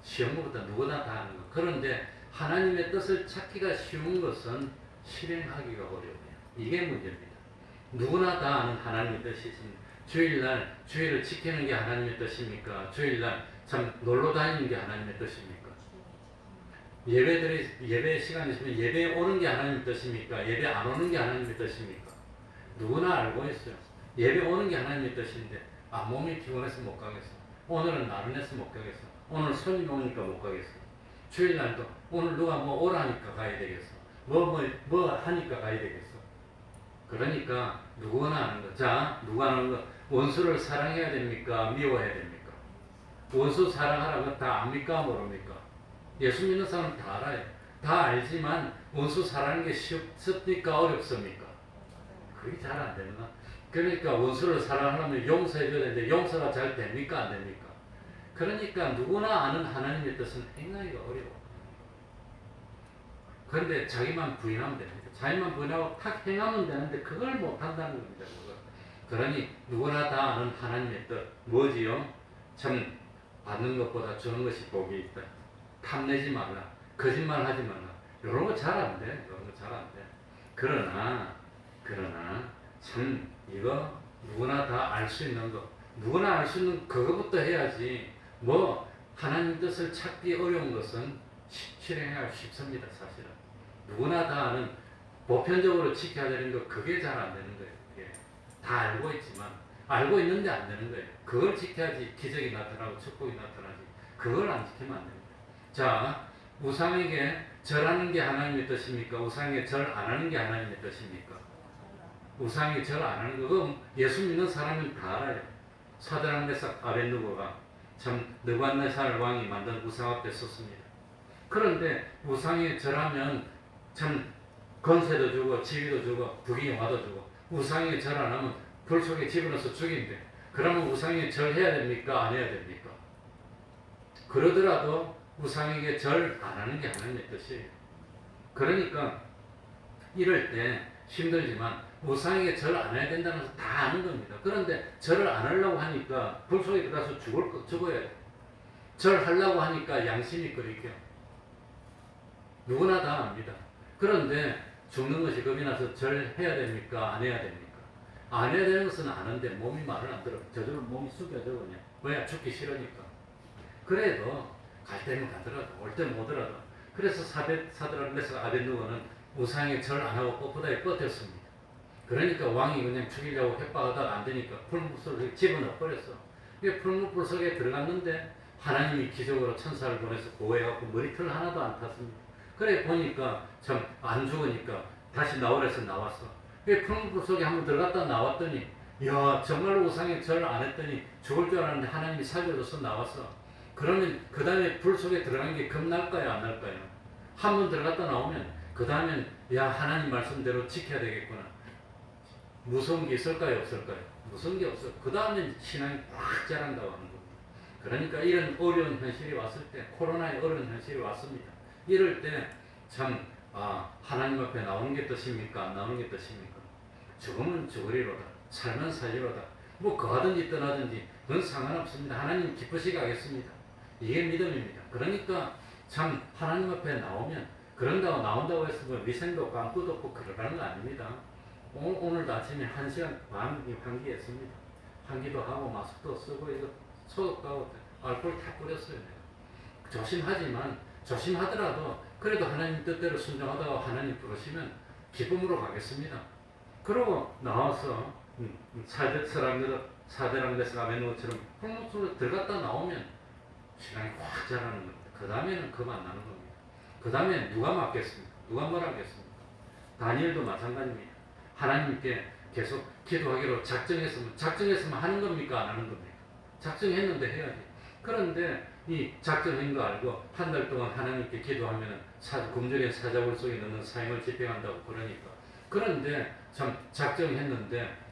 쉬운 것부터 누구나 다 하는 거. 그런데 하나님의 뜻을 찾기가 쉬운 것은 실행하기가 어려워요. 이게 문제입니다. 누구나 다 아는 하나님의 뜻이 있습니다. 주일날 주일을 지키는 게 하나님의 뜻입니까? 주일날 참 놀러 다니는 게 하나님의 뜻입니까? 예배 시간이 있으면 예배에 오는 게 하나님의 뜻입니까? 예배 안 오는 게 하나님의 뜻입니까? 누구나 알고 있어요. 예배 오는 게 하나님의 뜻인데 몸이 피곤해서 못 가겠어. 오늘은 나른해서 못 가겠어. 오늘 손님이 오니까 못 가겠어. 주일날도 오늘 누가 뭐 오라니까 가야 되겠어. 뭐 하니까 가야 되겠어. 그러니까 누구나 아는 거. 자, 누가 아는 거. 원수를 사랑해야 됩니까? 미워해야 됩니까? 원수 사랑하라고 다 압니까? 모릅니까? 예수 믿는 사람은 다 알아요. 다 알지만 원수 사랑하는 게 쉽습니까? 어렵습니까? 그게 잘 안 되나? 그러니까 원수를 사랑하려면 용서해줘야 되는데 용서가 잘 됩니까? 안 됩니까? 그러니까 누구나 아는 하나님의 뜻은 행하기가 어려워. 그런데 자기만 부인하면 됩니다. 자기만 부인하고 탁 행하면 되는데 그걸 못한다는 겁니다. 그걸. 그러니 누구나 다 아는 하나님의 뜻 뭐지요? 참 받는 것보다 주는 것이 복이 있다. 탐내지 말라. 거짓말하지 말라. 이런 거 잘 안 돼. 이런 거 잘 안 돼. 그러나 참 이거 누구나 다 알 수 있는 거, 누구나 알 수 있는 그거부터 해야지. 뭐 하나님 뜻을 찾기 어려운 것은 실행하기 쉽습니다. 사실은 누구나 다 아는 보편적으로 지켜야 되는 거 그게 잘 안 되는 거예요. 그게 다 알고 있지만 알고 있는데 안 되는 거예요. 그걸 지켜야지 기적이 나타나고 축복이 나타나지. 그걸 안 지키면 안 됩니다. 자, 우상에게 절하는 게 하나님의 뜻입니까? 우상에 절 안 하는 게 하나님의 뜻입니까? 우상에 절 안 하는 거, 그럼 예수 믿는 사람은 다 알아요. 사드락 메삭 아벤누고가 참 느부갓네살 왕이 만든 우상 앞에 섰습니다. 그런데 우상에 절하면 참 건세도 주고 지위도 주고 부귀영화도 주고, 우상에 절 안 하면 불 속에 집어넣어서 죽인대. 그러면 우상에 절해야 됩니까? 안 해야 됩니까? 그러더라도 우상에게 절 안 하는 게 하나님의 뜻이에요. 그러니까 이럴 때 힘들지만 우상에게 절 안 해야 된다는 것을 다 아는 겁니다. 그런데 절을 안 하려고 하니까 불 속에 들어가서 죽어야 돼. 절하려고 하니까 양심이 끓이겨. 누구나 다 압니다. 그런데 죽는 것이 겁이 나서 절해야 됩니까? 안 해야 됩니까? 안 해야 되는 것은 아는데 몸이 말을 안 들어. 저절로 몸이 숙여져 그냥. 왜? 죽기 싫으니까. 그래도 갈 때는 가더라도 올 때는 오더라도. 그래서 사드락 메삭 아벤누고는 우상에 절 안 하고 뻣뻣하게 버텼습니다. 그러니까 왕이 그냥 죽이려고 협박하다가 안 되니까 풀무 속에 집어넣어 버렸어. 풀무 속에 들어갔는데 하나님이 기적으로 천사를 보내서 보호해갖고 머리털 하나도 안 탔습니다. 그래 보니까 참 안 죽으니까 다시 나오래서 나왔어. 풀무 속에 한번 들어갔다 나왔더니 야 정말 우상에 절 안 했더니 죽을 줄 알았는데 하나님이 살려줘서 나왔어. 그러면 그 다음에 불 속에 들어간 게 겁날까요 안 날까요? 한 번 들어갔다 나오면 그 다음엔 야 하나님 말씀대로 지켜야 되겠구나. 무서운 게 있을까요 없을까요? 무서운 게 없어. 그 다음엔 신앙이 꽉 자란다고 하는 겁니다. 그러니까 이런 어려운 현실이 왔을 때, 코로나의 어려운 현실이 왔습니다. 이럴 때 참 하나님 앞에 나오는 게 뜻입니까? 안 나오는 게 뜻입니까? 죽으면 죽으리로다. 살면 살리로다. 뭐 거하든지 떠나든지 그건 상관없습니다. 하나님 기쁘시게 하겠습니다. 이게 믿음입니다. 그러니까 참 하나님 앞에 나오면 그런다고 나온다고 해서 뭐 위생도 없고 안구도 없고 그러라는 거 아닙니다. 오늘도 아침에 1시간 반 환기했습니다. 환기도 하고 마스크도 쓰고 이거 소독도 하고 알코올 다 뿌렸어요. 조심하지만 조심하더라도 그래도 하나님 뜻대로 순종하다가 하나님 부르시면 기쁨으로 가겠습니다. 그러고 나와서 사드락 메삭 아벤누고처럼 풀무 속에 들어갔다 나오면 신앙이 확 자라는 겁니다. 그 다음에는 그만 나는 겁니다. 그 다음에 누가 맡겠습니까? 누가 뭐라 하겠습니까? 다니엘도 마찬가지입니다. 하나님께 계속 기도하기로 작정했으면 하는 겁니까? 안 하는 겁니까? 작정했는데 해야지. 그런데 이 작정한 거 알고 한 달 동안 하나님께 기도하면 굶주린 사자굴 속에 넣는 사형을 집행한다고 그러니까. 그런데 참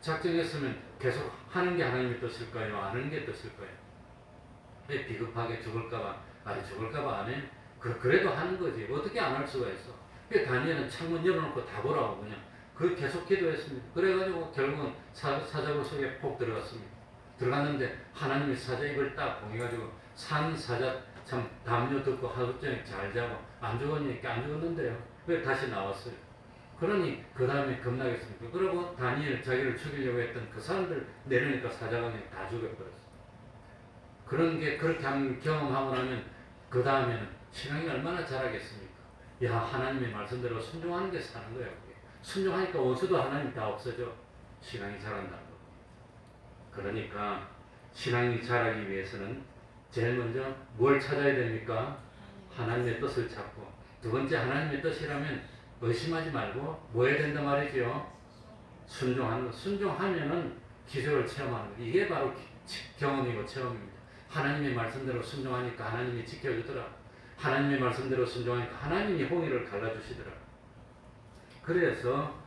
작정했으면 계속 하는 게 하나님의 뜻일까요? 안 하는 게 뜻일까요? 왜 비겁하게 죽을까봐 안 해? 그래도 하는 거지. 어떻게 안 할 수가 있어? 다니엘은 창문 열어놓고 다 보라고 그냥 계속 기도했습니다. 그래가지고 결국은 사자굴 속에 폭 들어갔습니다. 들어갔는데 하나님이 사자 입을 딱 봉해가지고 산 사자 참 담요 듣고 하루 종일 잘 자고 안 죽었으니까 안 죽었는데요. 왜 다시 나왔어요? 그러니 그 다음에 겁나겠습니까? 그리고 다니엘 자기를 죽이려고 했던 그 사람들 내려니까 사자가 그냥 다 죽여버렸어요. 그런 게 그렇게 경험하고 나면 그 다음에는 신앙이 얼마나 자라겠습니까? 야 하나님의 말씀대로 순종하는 게 사는 거예요. 순종하니까 원수도 하나님 다 없어져. 신앙이 자란다는 거. 그러니까 신앙이 자라기 위해서는 제일 먼저 뭘 찾아야 됩니까? 하나님의 뜻을 찾고, 두 번째 하나님의 뜻이라면 의심하지 말고 뭐 해야 된다 말이죠? 순종하는 거. 순종하면은 기적을 체험하는 거. 이게 바로 경험이고 체험입니다. 하나님의 말씀대로 순종하니까 하나님이 지켜주더라. 하나님의 말씀대로 순종하니까 하나님이 홍해를 갈라주시더라. 그래서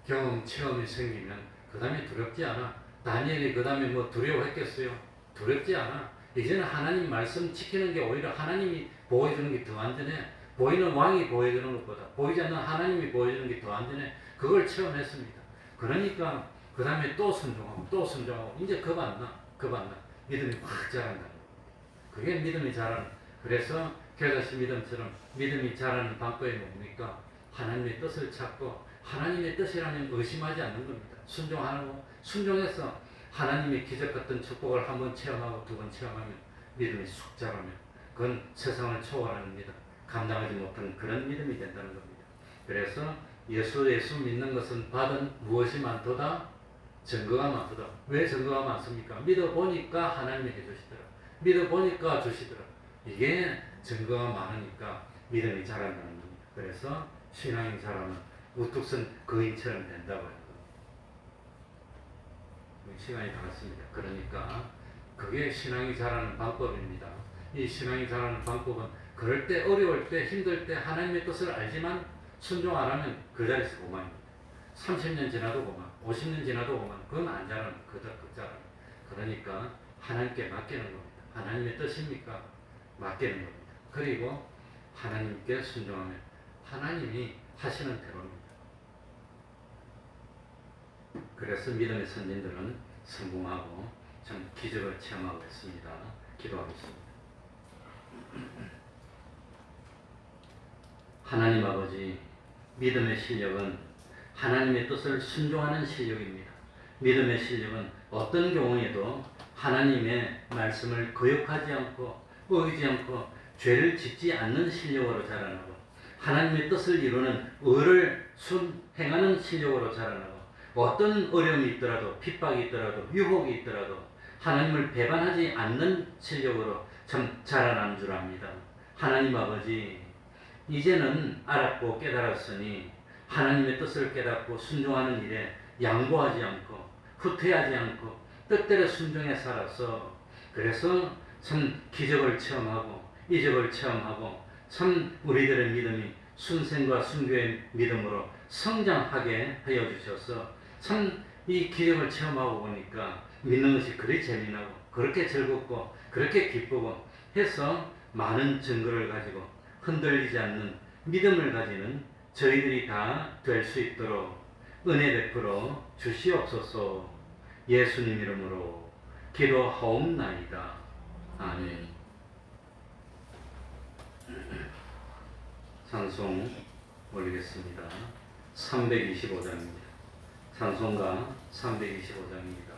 경험, 체험이 생기면 그 다음에 두렵지 않아. 다니엘이 그 다음에 뭐 두려워했겠어요? 두렵지 않아. 이제는 하나님 말씀 지키는 게 오히려 하나님이 보호해주는 게 더 안전해. 보이는 왕이 보호해주는 것보다 보이지 않는 하나님이 보호해주는 게 더 안전해. 그걸 체험했습니다. 그러니까 그 다음에 또 순종하고 또 순종하고 이제 겁 안 나. 겁 안 나. 믿음이 확 자란다. 그게 믿음이 자라는. 그래서 겨자씨 믿음처럼 믿음이 자라는 방법이 뭡니까? 하나님의 뜻을 찾고 하나님의 뜻이라면 의심하지 않는 겁니다. 순종하고 순종해서 하나님의 기적 같은 축복을 한 번 체험하고 두 번 체험하면 믿음이 쑥 자라면 그건 세상을 초월하는 믿음, 감당하지 못한 그런 믿음이 된다는 겁니다. 그래서 예수 믿는 것은 받은 무엇이 많도다? 증거가 많도다. 왜 증거가 많습니까? 믿어보니까 하나님이 해주시더라. 믿어보니까 주시더라. 이게 증거가 많으니까 믿음이 자란다는 겁니다. 그래서 신앙이 자라면 우뚝 선 거인처럼 된다고 해요. 시간이 다 왔습니다. 그러니까 그게 신앙이 자라는 방법입니다. 이 신앙이 자라는 방법은 그럴 때, 어려울 때, 힘들 때 하나님의 뜻을 알지만 순종 안 하면 그 자리에서 고만입니다. 30년 지나도 고만, 50년 지나도 고만, 그건 안 자라는 그 자라. 그러니까 하나님께 맡기는 겁니다. 하나님의 뜻입니까? 맡기는 겁니다. 그리고 하나님께 순종하면 하나님이 하시는 대로입니다. 그래서 믿음의 선진들은 성공하고 참 기적을 체험하고 있습니다. 기도하겠습니다. 하나님 아버지, 믿음의 실력은 하나님의 뜻을 순종하는 실력입니다. 믿음의 실력은 어떤 경우에도 하나님의 말씀을 거역하지 않고 어기지 않고 죄를 짓지 않는 실력으로 자라나고 하나님의 뜻을 이루는 의를 행하는 실력으로 자라나고 어떤 어려움이 있더라도 핍박이 있더라도 유혹이 있더라도 하나님을 배반하지 않는 실력으로 참 자라나는 줄 압니다. 하나님 아버지, 이제는 알았고 깨달았으니 하나님의 뜻을 깨닫고 순종하는 일에 양보하지 않고 후퇴하지 않고 뜻대로 순종해 살아서 그래서 참 기적을 체험하고 이적을 체험하고 참 우리들의 믿음이 순생과 순교의 믿음으로 성장하게 하여 주셔서 참 이 기적을 체험하고 보니까 믿는 것이 그리 재미나고 그렇게 즐겁고 그렇게 기쁘고 해서 많은 증거를 가지고 흔들리지 않는 믿음을 가지는 저희들이 다 될 수 있도록 은혜 베풀어 주시옵소서. 예수님 이름으로 기도하옵나이다. 아멘. 찬송 올리겠습니다. 325장입니다. 찬송가 325장입니다.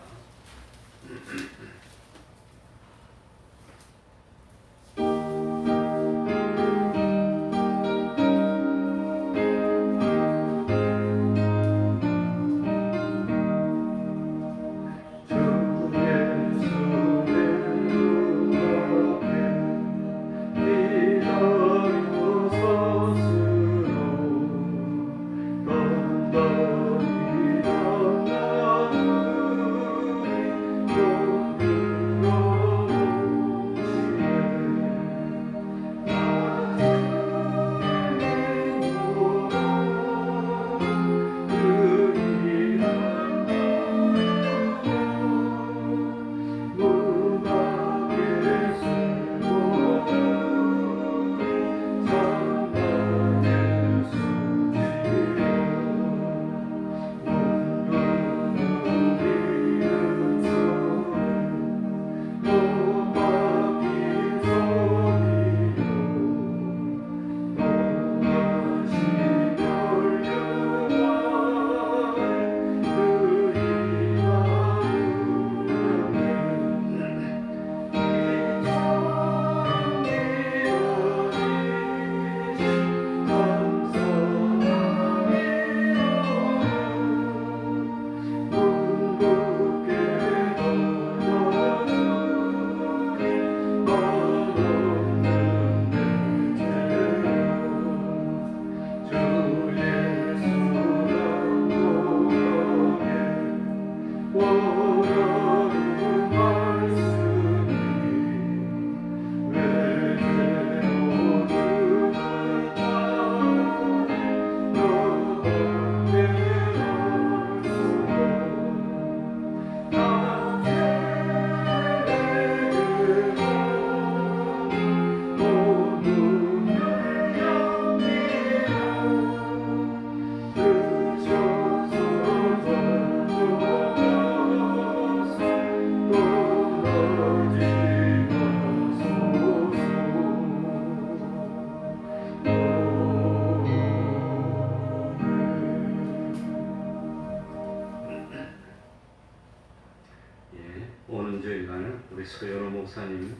주일날 우리 서현호 목사님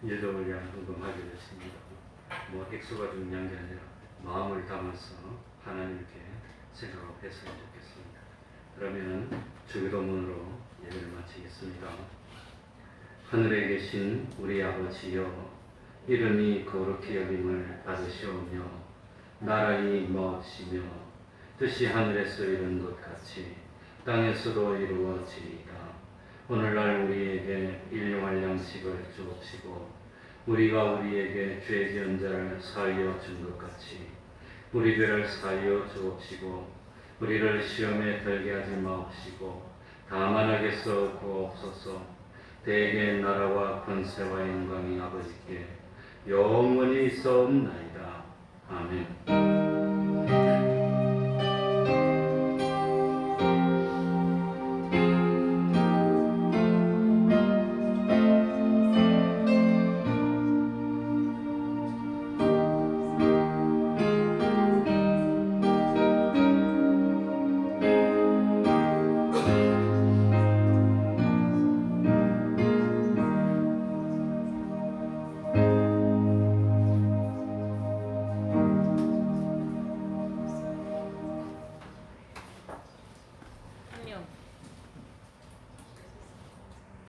예정을 위한 헌금하기로 했습니다. 뭐 액수가 중요한 게 아니라 마음을 담아서 하나님께 생각하고 했으면 좋겠습니다. 그러면 주기도문으로 예배를 마치겠습니다. 하늘에 계신 우리 아버지여, 이름이 거룩히 여김을 받으시오며 나라의 임하옵시며 뜻이 하늘에서 이룬 것 같이 땅에서도 이루어지이다. 오늘날 우리에게 일용할 양식을 주옵시고 우리가 우리에게 죄 지은 자를 사하여 준 것 같이 우리 죄를 사하여 주옵시고 우리를 시험에 들게 하지 마옵시고 다만 악에서 구하옵소서. 대개 나라와 권세와 영광이 아버지께 영원히 있사옵나이다. 아멘.